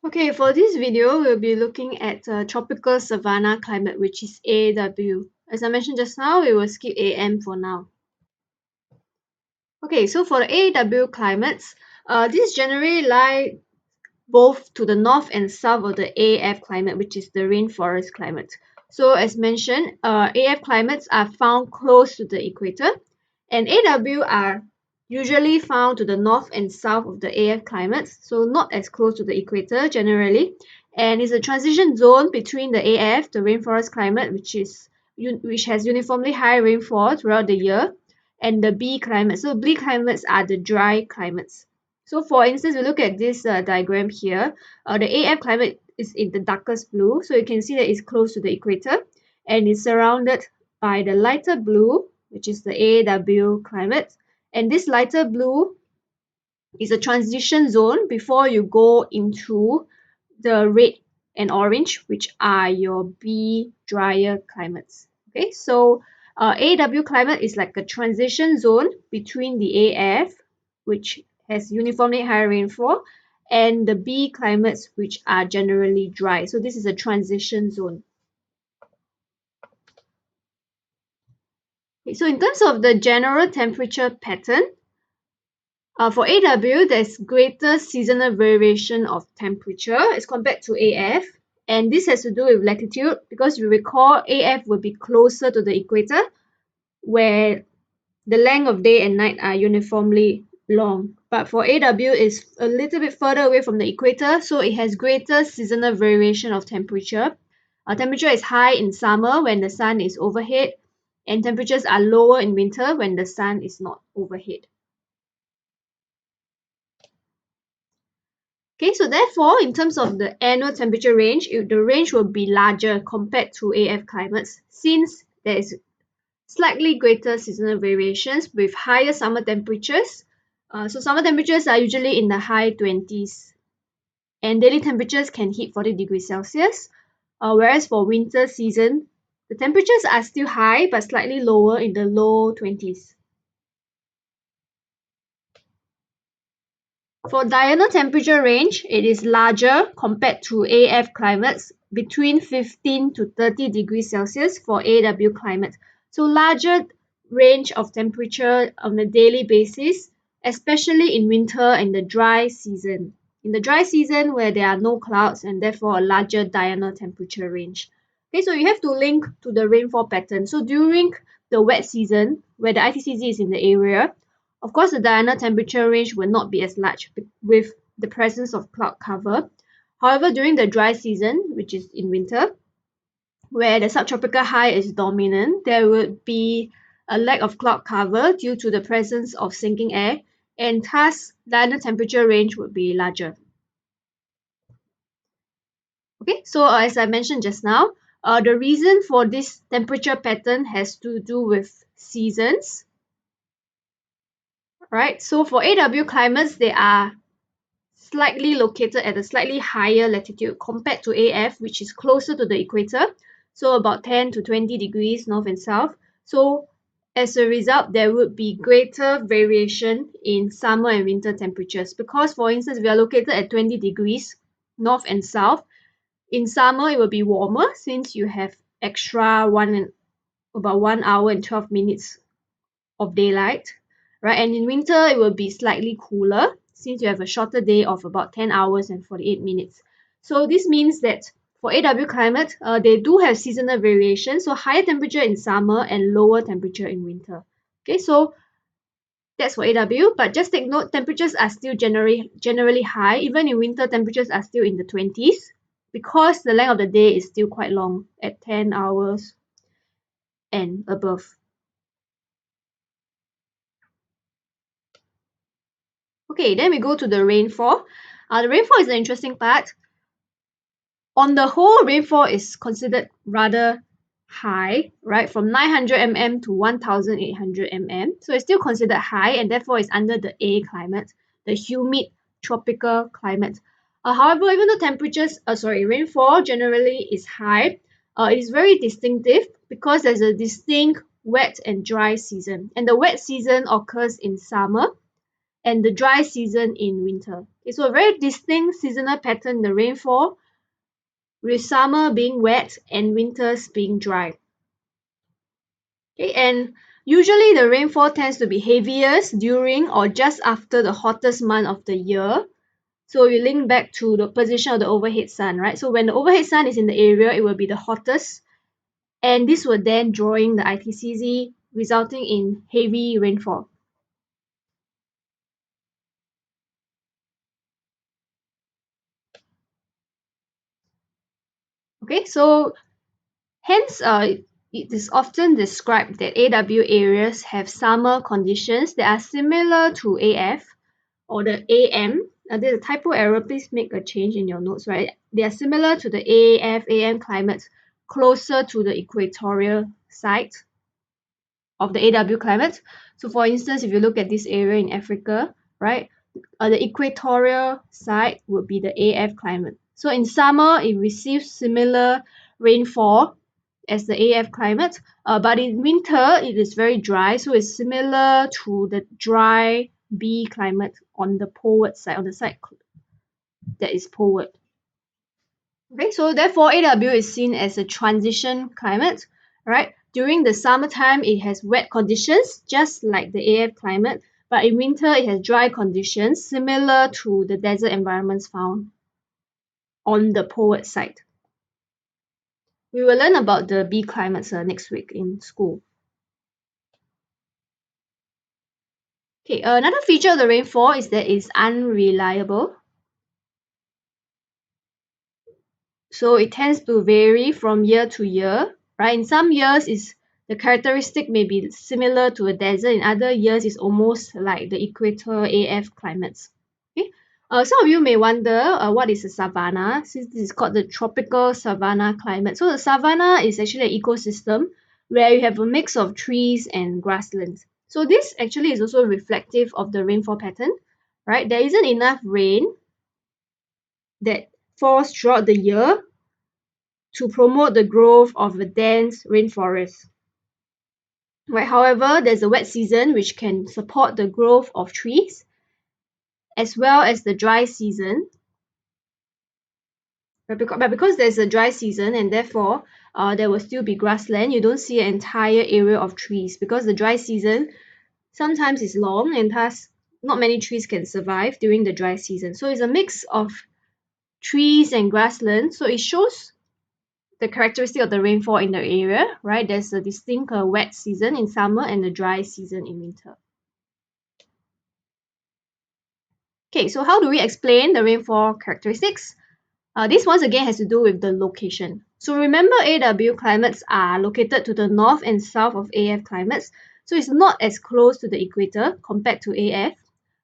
Okay, for this video, we'll be looking at tropical savanna climate, which is AW. As I mentioned just now, we will skip AM for now. Okay, so for the AW climates, these generally lie both to the north and south of the AF climate, which is the rainforest climate. So as mentioned, AF climates are found close to the equator, and AW are usually found to the north and south of the AF climates, so not as close to the equator generally, and is a transition zone between the AF, the rainforest climate, which has uniformly high rainfall throughout the year, and the B climate. So B climates are the dry climates. So for instance, we look at this diagram here. The AF climate is in the darkest blue, so you can see that it's close to the equator and is surrounded by the lighter blue, which is the AW climate. And this lighter blue is a transition zone before you go into the red and orange, which are your B drier climates. Okay, so AW climate is like a transition zone between the AF, which has uniformly higher rainfall, and the B climates, which are generally dry. So this is a transition zone. Okay, so in terms of the general temperature pattern, for AW, there's greater seasonal variation of temperature as compared to AF. And this has to do with latitude because you recall AF will be closer to the equator where the length of day and night are uniformly long. But for AW is a little bit further away from the equator, so it has greater seasonal variation of temperature. Temperature is high in summer when the sun is overhead, and temperatures are lower in winter when the sun is not overhead. Okay, so therefore, in terms of the annual temperature range, the range will be larger compared to AF climates since there is slightly greater seasonal variations with higher summer temperatures. So summer temperatures are usually in the high 20s and daily temperatures can hit 40 degrees Celsius. Whereas for winter season, the temperatures are still high but slightly lower in the low 20s. For diurnal temperature range, it is larger compared to AF climates between 15 to 30 degrees Celsius for AW climate. So larger range of temperature on a daily basis, especially in winter and the dry season. In the dry season where there are no clouds and therefore a larger diurnal temperature range. Okay, so you have to link to the rainfall pattern. So during the wet season, where the ITCZ is in the area, of course, the diurnal temperature range will not be as large with the presence of cloud cover. However, during the dry season, which is in winter, where the subtropical high is dominant, there would be a lack of cloud cover due to the presence of sinking air, and thus diurnal temperature range would be larger. Okay, so as I mentioned just now, the reason for this temperature pattern has to do with seasons. Right, so for AW climates, they are slightly located at a slightly higher latitude compared to AF, which is closer to the equator, so about 10 to 20 degrees north and south. So as a result, there would be greater variation in summer and winter temperatures because, for instance, we are located at 20 degrees north and south. In summer, it will be warmer since you have extra about 1 hour and 12 minutes of daylight, right? And in winter, it will be slightly cooler since you have a shorter day of about 10 hours and 48 minutes. So this means that for AW climate, they do have seasonal variation, so higher temperature in summer and lower temperature in winter. Okay, so that's for AW, but just take note, temperatures are still generally high. Even in winter, temperatures are still in the 20s because the length of the day is still quite long at 10 hours and above. Okay, then we go to the rainfall. The rainfall is an interesting part. On the whole, rainfall is considered rather high, right? From 900 mm to 1800 mm. So it's still considered high and therefore it's under the A climate, the humid tropical climate. However, even though rainfall generally is high, it is very distinctive because there's a distinct wet and dry season. And the wet season occurs in summer and the dry season in winter. Okay, so a very distinct seasonal pattern in the rainfall, with summer being wet and winters being dry. Okay, and usually the rainfall tends to be heaviest during or just after the hottest month of the year. So you link back to the position of the overhead sun, right? So when the overhead sun is in the area, it will be the hottest, and this will then drawing the ITCZ, resulting in heavy rainfall. Okay, so hence it is often described that AW areas have summer conditions that are similar to AF or the AM. There's a typo error, please make a change in your notes, right? They are similar to the AF, AM climates closer to the equatorial side of the AW climate. So for instance, if you look at this area in Africa, right, the equatorial side would be the AF climate. So in summer, it receives similar rainfall as the AF climate, but in winter, it is very dry, so it's similar to the dry B climate on the poleward side, on the side that is poleward. Okay, so therefore AW is seen as a transition climate, right? During the summertime, it has wet conditions, just like the AF climate, but in winter, it has dry conditions, similar to the desert environments found on the poleward side. We will learn about the B climates next week in school. Okay, another feature of the rainfall is that it's unreliable. So it tends to vary from year to year, right? In some years, the characteristic may be similar to a desert. In other years, it's almost like the equator AF climates. Okay. Some of you may wonder what is a savanna, since this is called the tropical savanna climate. So the savanna is actually an ecosystem where you have a mix of trees and grasslands. So this actually is also reflective of the rainfall pattern, right? There isn't enough rain that falls throughout the year to promote the growth of a dense rainforest. Right, however, there's a wet season which can support the growth of trees, as well as the dry season. But because there's a dry season and therefore there will still be grassland, you don't see an entire area of trees because the dry season sometimes is long and thus not many trees can survive during the dry season. So it's a mix of trees and grassland. So it shows the characteristic of the rainfall in the area, right? There's a distinct wet season in summer and a dry season in winter. Okay, so how do we explain the rainfall characteristics? This once again has to do with the location. So remember, AW climates are located to the north and south of AF climates, so it's not as close to the equator compared to AF.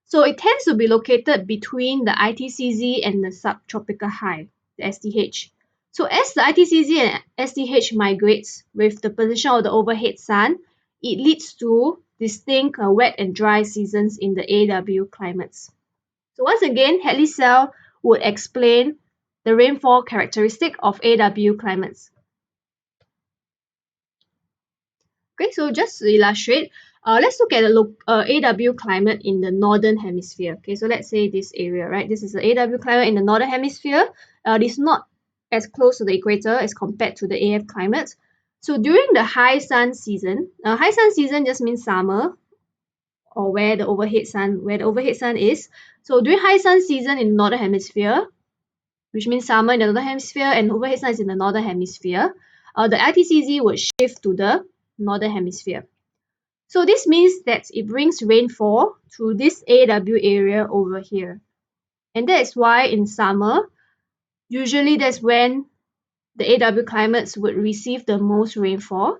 So it tends to be located between the ITCZ and the subtropical high, the STH. So as the ITCZ and STH migrates with the position of the overhead sun, it leads to distinct wet and dry seasons in the AW climates. So once again, Hadley cell would explain the rainfall characteristic of AW climates. Okay, so just to illustrate, let's look at the AW climate in the northern hemisphere. Okay, so let's say this area, right? This is the AW climate in the northern hemisphere. It is not as close to the equator as compared to the AF climate. So during the high sun season just means summer, or where the overhead sun is. So during high sun season in the northern hemisphere, which means summer in the northern hemisphere and overhead sun is in the northern hemisphere, the ITCZ would shift to the northern hemisphere. So this means that it brings rainfall to this AW area over here. And that is why in summer, usually that's when the AW climates would receive the most rainfall.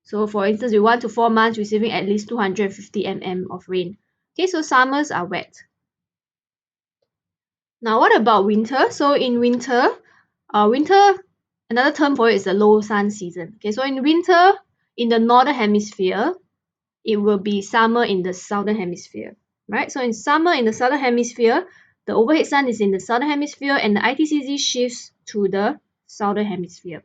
So for instance, we 1 to 4 months receiving at least 250 mm of rain. Okay, so summers are wet. Now what about winter? So in winter, another term for it is the low sun season. Okay, so in winter, in the northern hemisphere, it will be summer in the southern hemisphere, right? So in summer in the southern hemisphere, the overhead sun is in the southern hemisphere and the ITCZ shifts to the southern hemisphere.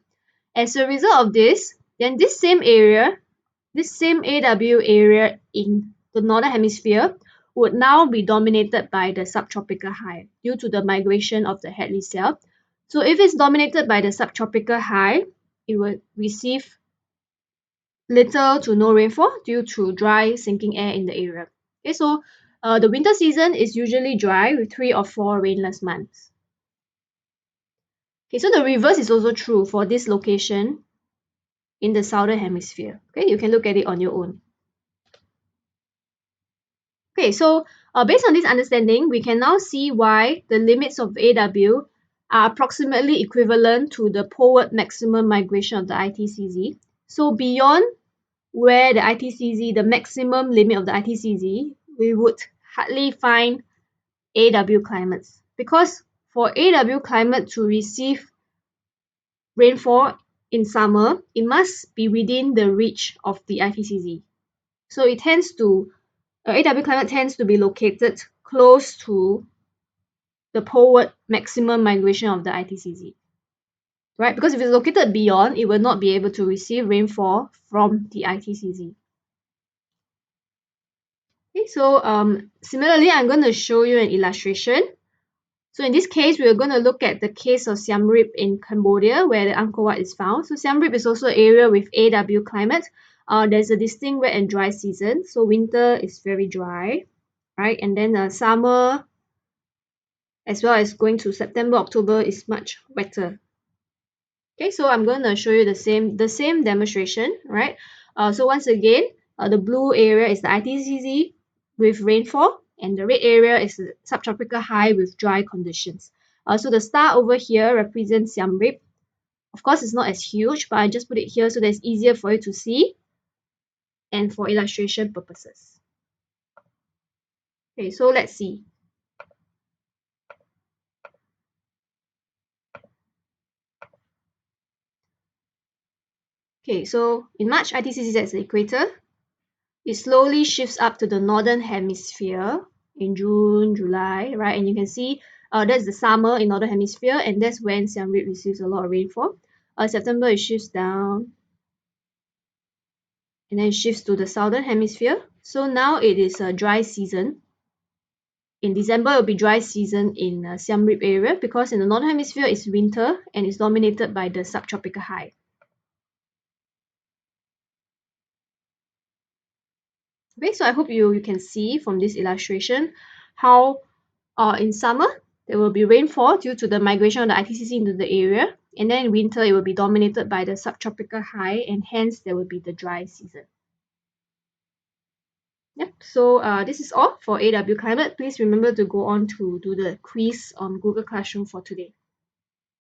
As a result of this, then this same AW area in the northern hemisphere would now be dominated by the subtropical high due to the migration of the Hadley cell. So if it's dominated by the subtropical high, it will receive little to no rainfall due to dry sinking air in the area. Okay, so the winter season is usually dry with 3 or 4 rainless months. Okay, so the reverse is also true for this location in the southern hemisphere. Okay, you can look at it on your own. Okay, so based on this understanding, we can now see why the limits of AW are approximately equivalent to the poleward maximum migration of the ITCZ. So beyond where the ITCZ, the maximum limit of the ITCZ, we would hardly find AW climates, because for AW climate to receive rainfall in summer, it must be within the reach of the ITCZ. So it tends to AW climate tends to be located close to the poleward maximum migration of the ITCZ, right? Because if it's located beyond, it will not be able to receive rainfall from the ITCZ. Okay, so similarly, I'm going to show you an illustration. So in this case, we're going to look at the case of Siem Reap in Cambodia, where the Angkor Wat is found. So Siem Reap is also an area with AW climate. There's a distinct wet and dry season. So winter is very dry, right? And then summer, as well as going to September, October, is much wetter. Okay, so I'm going to show you the same demonstration, right? So once again, the blue area is the ITCZ with rainfall, and the red area is the subtropical high with dry conditions. So the star over here represents Siem Reap. Of course, it's not as huge, but I just put it here so that it's easier for you to see and for illustration purposes. Okay, so let's see. Okay, so in March, ITCZ is at the equator. It slowly shifts up to the northern hemisphere in June, July, right? And you can see that's the summer in northern hemisphere, and that's when Siem Reap receives a lot of rainfall. September it shifts down, and then it shifts to the southern hemisphere. So now it is a dry season. In December, it will be dry season in Siem Reap area, because in the northern hemisphere it's winter and it's dominated by the subtropical high. Okay, so I hope you can see from this illustration how in summer there will be rainfall due to the migration of the ITCZ into the area, and then in winter it will be dominated by the subtropical high, and hence there will be the dry season. Yep, so this is all for AW climate. Please remember to go on to do the quiz on Google Classroom for today.